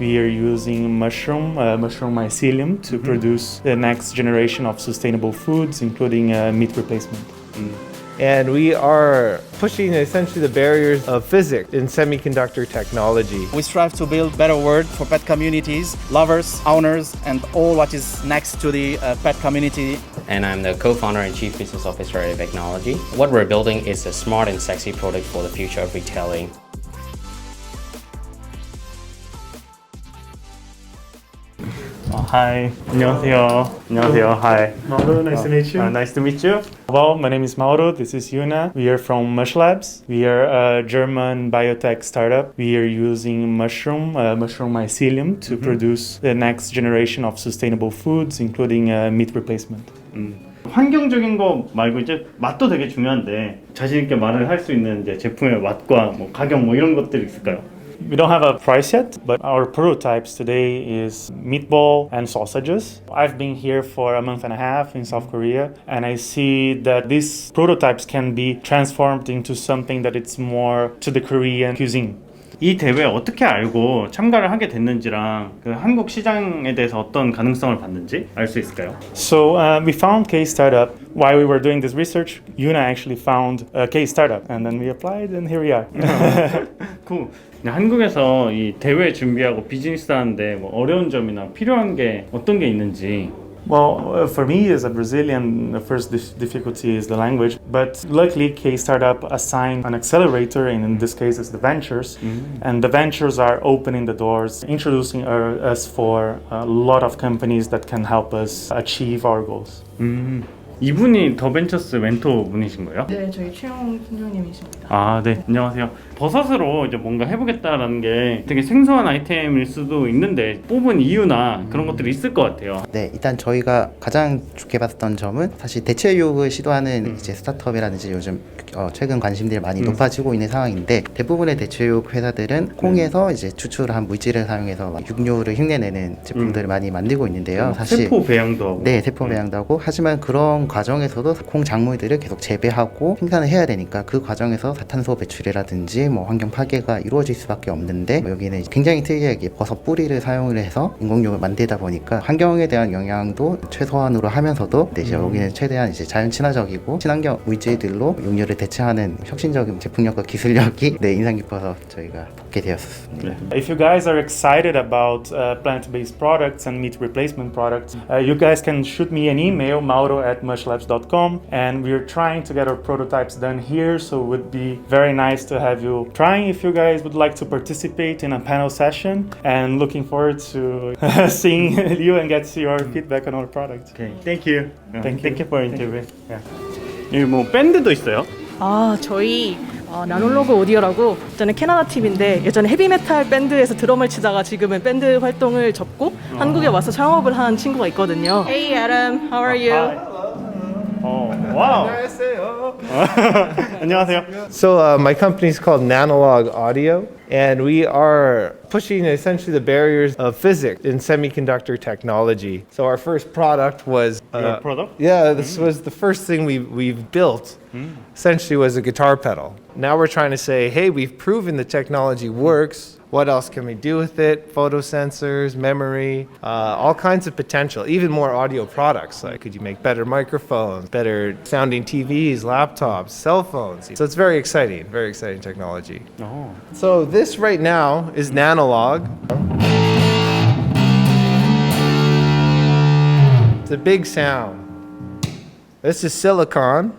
We are using mushroom mycelium to produce the next generation of sustainable foods, including meat replacement. And we are pushing essentially the barriers of physics in semiconductor technology. We strive to build better world for pet communities, lovers, owners, and all what is next to the pet community. And I'm the co-founder and chief business officer at Technology. What we're building is a smart and sexy product for the future of retailing. Hi. 안녕하세요. 안녕하세요. Hi. Mauro, nice to meet you. Nice to meet you. Well, my name is Mauro. This is Yuna. We are from Mush Labs. We are a German biotech startup. We are using mushroom mycelium to produce the next generation of sustainable foods, including meat replacement. 환경적인 거 말고 이제 맛도 되게 중요한데 자신 있게 말을 할 수 있는 이제 제품의 맛과 뭐 가격 뭐 이런 것들이 있을까요? We don't have a price yet, but our prototypes today is meatball and sausages. I've been here for a month and a half in South Korea, and I see that these prototypes can be transformed into something that it's more to the Korean cuisine. 이 대회에 어떻게 알고 참가를 하게 됐는지랑 그 한국 시장에 대해서 어떤 가능성을 봤는지 알 수 있을까요? So we found K Startup. While we were doing this research, Yuna actually found a K Startup, and then we applied, and here we are. cool. 한국에서 이 대회 준비하고 비즈니스 하는데 뭐 어려운 점이나 필요한 게 어떤 게 있는지. Well, for me as a Brazilian, the first difficulty is the language. But luckily, K Startup assigned an accelerator, and in this case, it's the ventures. And the ventures are opening the doors, introducing us for a lot of companies that can help us achieve our goals. 이분이 더벤처스 멘토 분이신 거예요? 네, 저희 최영 팀장님이십니다. 아, 네. 안녕하세요. 버섯으로 이제 뭔가 해보겠다라는 게 되게 생소한 아이템일 수도 있는데 뽑은 이유나 그런 것들이 있을 것 같아요. 네, 일단 저희가 가장 좋게 봤던 점은 사실 대체육을 시도하는 이제 스타트업이라든지 요즘 최근 관심들이 많이 높아지고 있는 상황인데 대부분의 대체육 회사들은 콩에서 이제 추출한 물질을 사용해서 육류를 흉내내는 제품들을 많이 만들고 있는데요. 사실 세포 배양도 하고. 네, 세포 배양도 하고 하지만 그런 과정에서도 콩 작물들을 계속 재배하고 생산을 해야 되니까 그 과정에서 사탄소 배출이라든지 뭐 환경 파괴가 이루어질 수밖에 없는데 여기는 굉장히 특이하게 버섯 뿌리를 사용을 해서 인공육을 만들다 보니까 환경에 대한 영향도 최소한으로 하면서도 이제 여기는 최대한 이제 자연 친화적이고 친환경 물질들로 육류를 대체하는 혁신적인 제품력과 기술력이 인상 깊어서 저희가 뽑게 되었습니다. If you guys are excited about plant-based products and meat replacement products, you guys can shoot me an email, mauro@mushlabs.com, and we're trying to get our prototypes done here, so it would be very nice to have you trying if you guys would like to participate in a panel session, and looking forward to seeing you and get your feedback on our product. Okay, thank you. Thank you for interview. 여기 뭐 밴드도 있어요? 아, 저희 나놀로그 오디오라고 저는 캐나다 팀인데 예전에 헤비메탈 밴드에서 드럼을 치다가 지금은 밴드 활동을 접고 한국에 와서 창업을 한 친구가 있거든요. Hey Adam, how are you? 와우. 안녕하세요. So my company is called Nanolog Audio, and we are pushing essentially the barriers of physics in semiconductor technology. So our first product was Your product? Yeah, this was the first thing we've built. Essentially, was a guitar pedal. Now we're trying to say, hey, we've proven the technology works. What else can we do with it? Photo sensors, memory, all kinds of potential, even more audio products. Like, could you make better microphones, better sounding TVs, laptops, cell phones? So it's very exciting technology. So this right now is Nanolog. It's a big sound. This is silicon.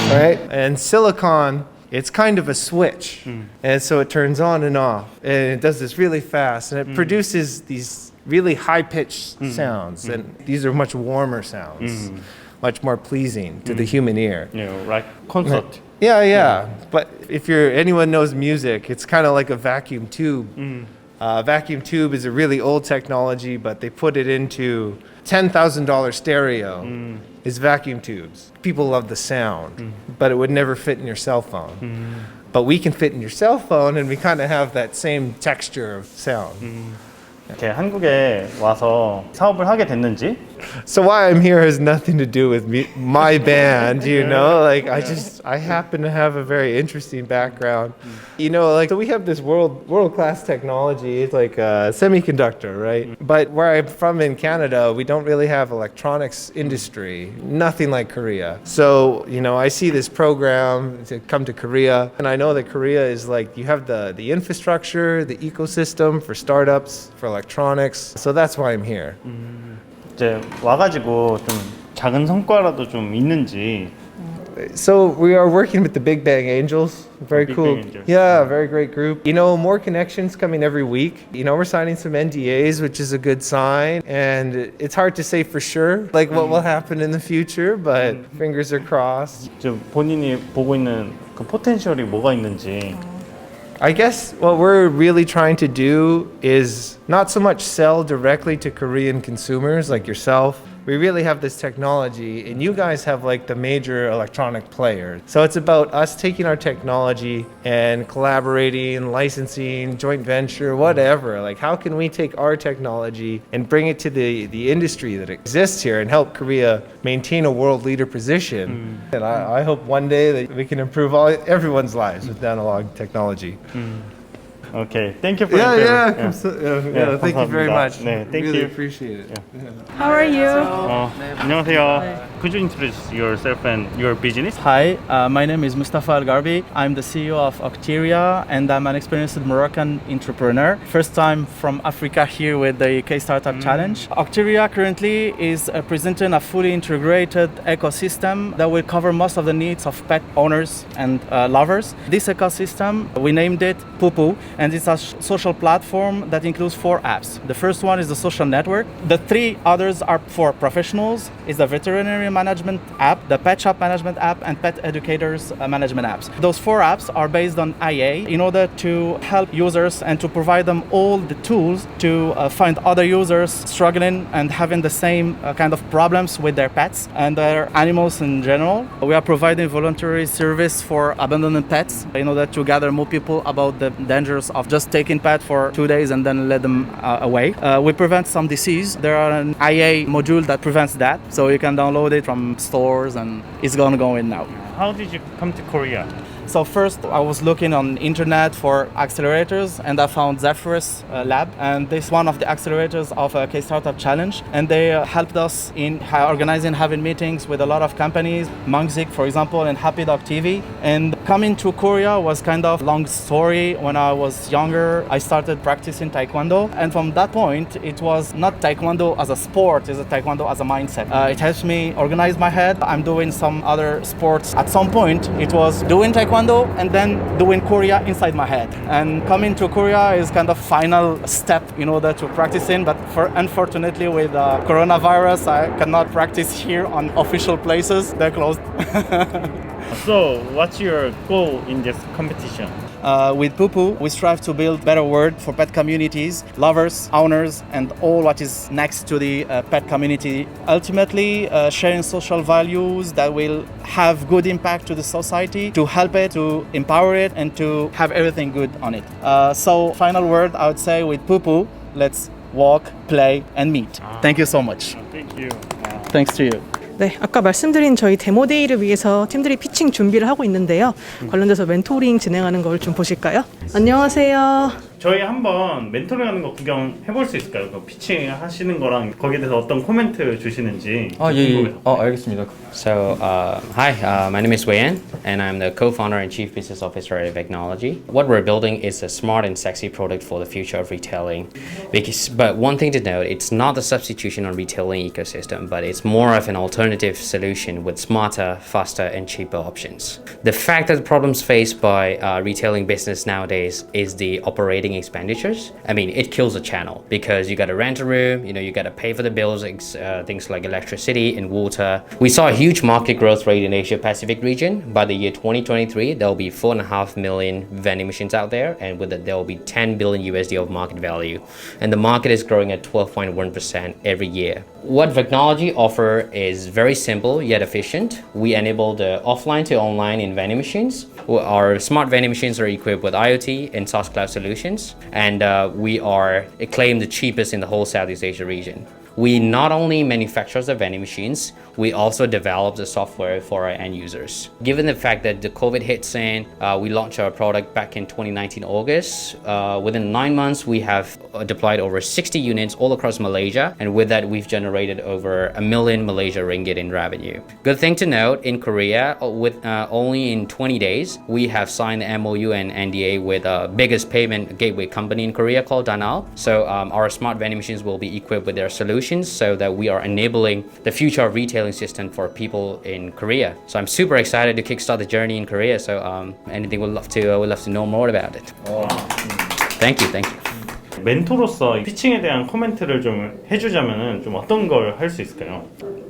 Right? And silicon, it's kind of a switch. And so it turns on and off. And it does this really fast. And it produces these really high-pitched sounds. And these are much warmer sounds, much more pleasing to the human ear. You know, like concert. Yeah. But if anyone knows music, it's kind of like a vacuum tube. Vacuum tube is a really old technology, but they put it into $10,000 stereo. Is vacuum tubes. People love the sound, but it would never fit in your cell phone. But we can fit in your cell phone, and we kind of have that same texture of sound. 이렇게 한국에 와서 사업을 하게 됐는지 So why I'm here has nothing to do with me, my band, you know? Like I happen to have a very interesting background. You know, like so we have this world-class technology. It's like a semiconductor, right? But where I'm from in Canada, we don't really have electronics industry. Nothing like Korea. So, you know, I see this program to come to Korea, and I know that Korea is like you have the infrastructure, the ecosystem for startups, for electronics. So that's why I'm here. 이제 와가지고 좀 작은 성과라도 좀 있는지. So we are working with the Big Bang Angels. Very Big cool. Bang Angels. Yeah, very great group. You know, more connections coming every week. You know, we're signing some NDAs, which is a good sign. And it's hard to say for sure, like what will happen in the future, but fingers are crossed. 좀 본인이 보고 있는 그 포텐셜이 뭐가 있는지. I guess what we're really trying to do is not so much sell directly to Korean consumers like yourself. We really have this technology, and you guys have like the major electronic players. So it's about us taking our technology and collaborating, licensing, joint venture, whatever. Like, how can we take our technology and bring it to the industry that exists here and help Korea maintain a world leader position? And I hope one day that we can improve everyone's lives with Nanolog technology. Okay, thank you for Thank you very much. 네, thank really you. appreciate it. How are you? 안녕하세요. Could you introduce yourself and your business? Hi, my name is Mustafa Al Garbi. I'm the CEO of Octeria, and I'm an experienced Moroccan entrepreneur. First time from Africa here with the K Startup Challenge. Octeria currently is presenting a fully integrated ecosystem that will cover most of the needs of pet owners and lovers. This ecosystem, we named it Poopoo, and it's a social platform that includes 4 apps. The first one is the social network. The 3 others are for professionals. It's the veterinary management app, the pet shop management app, and pet educators management apps. Those 4 apps are based on IA in order to help users and to provide them all the tools to find other users struggling and having the same kind of problems with their pets and their animals in general. We are providing voluntary service for abandoned pets in order to gather more people about the dangers of just taking pet for 2 days and then let them away. We prevent some disease. There are an IA module that prevents that, so you can download it from stores and it's gonna go in now. How did you come to Korea? So first I was looking on internet for accelerators and I found Zephyrus Lab, and this is one of the accelerators of a K Startup Challenge, and they helped us in organizing, having meetings with a lot of companies, Mangzik for example, and Happy Dog TV. And coming to Korea was kind of a long story. When I was younger I started practicing Taekwondo, and from that point it was not Taekwondo as a sport, it's a Taekwondo as a mindset. It helps me organize my head. I'm doing some other sports. At some point it was doing Taekwondo and then doing Korea inside my head. And coming to Korea is kind of final step in order to practicing, but unfortunately with coronavirus I cannot practice here on official places. They're closed. So, what's your goal in this competition? With Poopoo, we strive to build better world for pet communities, lovers, owners, and all what is next to the pet community. Ultimately, sharing social values that will have good impact to the society, to help it, to empower it, and to have everything good on it. So, final word, I would say with Poopoo, let's walk, play, and meet. Thank you so much. Thank you. Thanks to you. 네, 아까 말씀드린 저희 데모데이를 위해서 팀들이 피칭 준비를 하고 있는데요. 관련돼서 멘토링 진행하는 걸 좀 보실까요? 안녕하세요. 저희 한번 멘토링 하는 거 구경해볼 수 있을까요? 그 피칭 하시는 거랑 거기에 대해서 어떤 코멘트 주시는지 궁금해서. 알겠습니다. So, hi, my name is Wei-An, and I'm the co-founder and chief business officer at Nanolog. What we're building is a smart and sexy product for the future of retailing. But one thing to note, it's not a substitution on retailing ecosystem, but it's more of an alternative solution with smarter, faster, and cheaper options. The fact that the problems faced by retailing business nowadays is the operating expenditures. I mean, it kills a channel because you got to rent a room, you got to pay for the bills, things like electricity and water. We saw a huge market growth rate in Asia Pacific region. By the year 2023, there will be 4.5 million vending machines out there, and with it, there will be 10 billion USD of market value. And the market is growing at 12.1% every year. What Vecnology offer is very simple yet efficient. We enable the offline to online in vending machines. Our smart vending machines are equipped with IoT and SaaS cloud solutions, and we are acclaimed the cheapest in the whole Southeast Asia region. we not only manufacture the vending machines, we also develop the software for our end users. Given the fact that the COVID hits in, we launched our product back in 2019 August. Within 9 months, we have deployed over 60 units all across Malaysia, and with that, we've generated over 1 million Malaysia ringgit in revenue. Good thing to note, in Korea, with only in 20 days, we have signed the MOU and NDA with the biggest payment gateway company in Korea called Nanolog. So our smart vending machines will be equipped with their solutions so that we are enabling the future of retailing system for people in Korea. So I'm super excited to kickstart the journey in Korea. So anything we'd love to know more about it. Thank you. 멘토로서 피칭에 대한 코멘트를 좀 해주자면은 좀 어떤 걸 할 수 있을까요?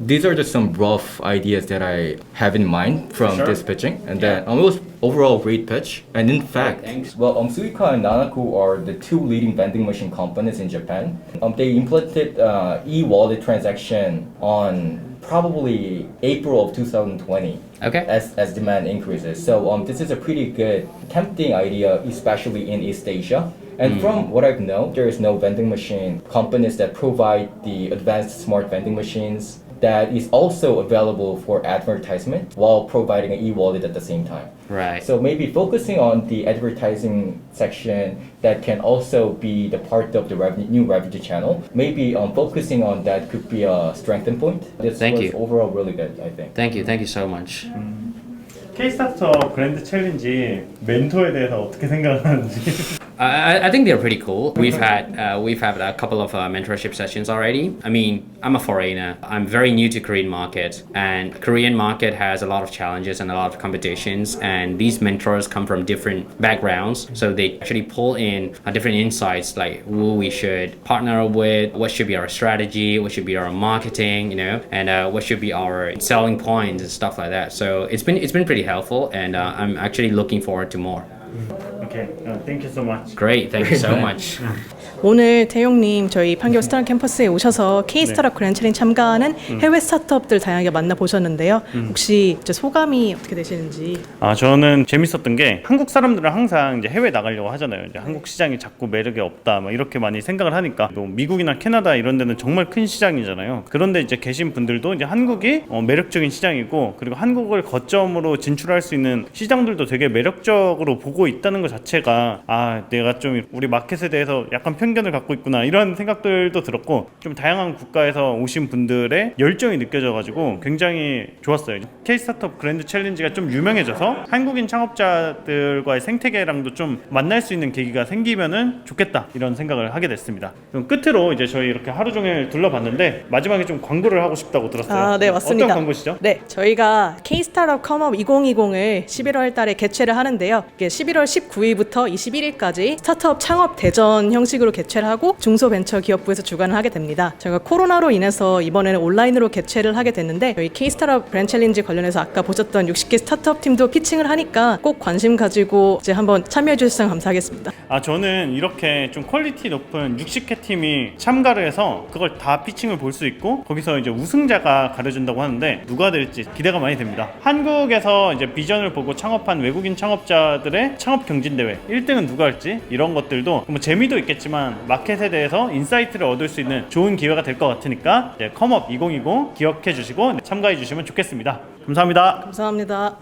These are just some rough ideas that I have in mind from this pitching, and then it was overall great pitch. And in fact, Suica and Nanaku are the two leading vending machine companies in Japan. They implemented e-wallet transaction on probably April of 2020. Okay. As demand increases. So this is a pretty good tempting idea, especially in East Asia. And from what I know, there is no vending machine companies that provide the advanced smart vending machines that is also available for advertisement while providing an e-wallet at the same time. Right. So maybe focusing on the advertising section that can also be the part of the new revenue channel. Maybe focusing on that could be a strength point. This Thank was you. overall really good, I think. Thank you so much. K-스타트업 브랜드 챌린지 멘토에 대해서 어떻게 생각하는지. I think they're pretty cool. We've had a couple of mentorship sessions already. I mean, I'm a foreigner. I'm very new to Korean market, and Korean market has a lot of challenges and a lot of competitions. And these mentors come from different backgrounds, so they actually pull in different insights, like who we should partner with, what should be our strategy, what should be our marketing, and what should be our selling points and stuff like that. So it's been pretty helpful, and I'm actually looking forward to more. Okay, thank you so much. Great, thank you so much. 오늘 태용님 저희 판교 스타트업 캠퍼스에 오셔서 K-스타트업 그랜드 챌린지 참가하는 해외 스타트업들 다양하게 만나보셨는데요. 혹시 이제 소감이 어떻게 되시는지? 저는 재밌었던 게 한국 사람들은 항상 이제 해외 나가려고 하잖아요. 이제 한국 시장이 자꾸 매력이 없다, 막 이렇게 많이 생각을 하니까 또 미국이나 캐나다 이런 데는 정말 큰 시장이잖아요. 그런데 이제 계신 분들도 이제 한국이 매력적인 시장이고, 그리고 한국을 거점으로 진출할 수 있는 시장들도 되게 매력적으로 보고 있다는 것 자체가 내가 좀 우리 마켓에 대해서 약간 편견을 갖고 있구나 이런 생각들도 들었고, 좀 다양한 국가에서 오신 분들의 열정이 느껴져가지고 굉장히 좋았어요. K-스타트업 그랜드 챌린지가 좀 유명해져서 한국인 창업자들과의 생태계랑도 좀 만날 수 있는 계기가 생기면은 좋겠다 이런 생각을 하게 됐습니다. 그럼 끝으로 이제 저희 이렇게 하루 종일 둘러봤는데 마지막에 좀 광고를 하고 싶다고 들었어요. 네, 맞습니다. 어떤 광고시죠? 네, 저희가 K-스타트업 컴업 2020을 11월 달에 개최를 하는데요. 이게 11월 19일부터 21일까지 스타트업 창업 대전 형식으로 개최를 하고 중소벤처기업부에서 주관을 하게 됩니다. 저희가 코로나로 인해서 이번에는 온라인으로 개최를 하게 됐는데, 저희 K-스타트업 브랜드 챌린지 관련해서 아까 보셨던 60개 스타트업 팀도 피칭을 하니까 꼭 관심 가지고 이제 한번 참여해 주셔서 감사하겠습니다. 저는 이렇게 좀 퀄리티 높은 60개 팀이 참가를 해서 그걸 다 피칭을 볼 수 있고, 거기서 이제 우승자가 가려준다고 하는데 누가 될지 기대가 많이 됩니다. 한국에서 이제 비전을 보고 창업한 외국인 창업자들의 창업 경진대회 1등은 누가 할지, 이런 것들도 뭐 재미도 있겠지만 마켓에 대해서 인사이트를 얻을 수 있는 좋은 기회가 될 것 같으니까 컴업 2020 기억해 주시고 참가해 주시면 좋겠습니다. 감사합니다. 감사합니다.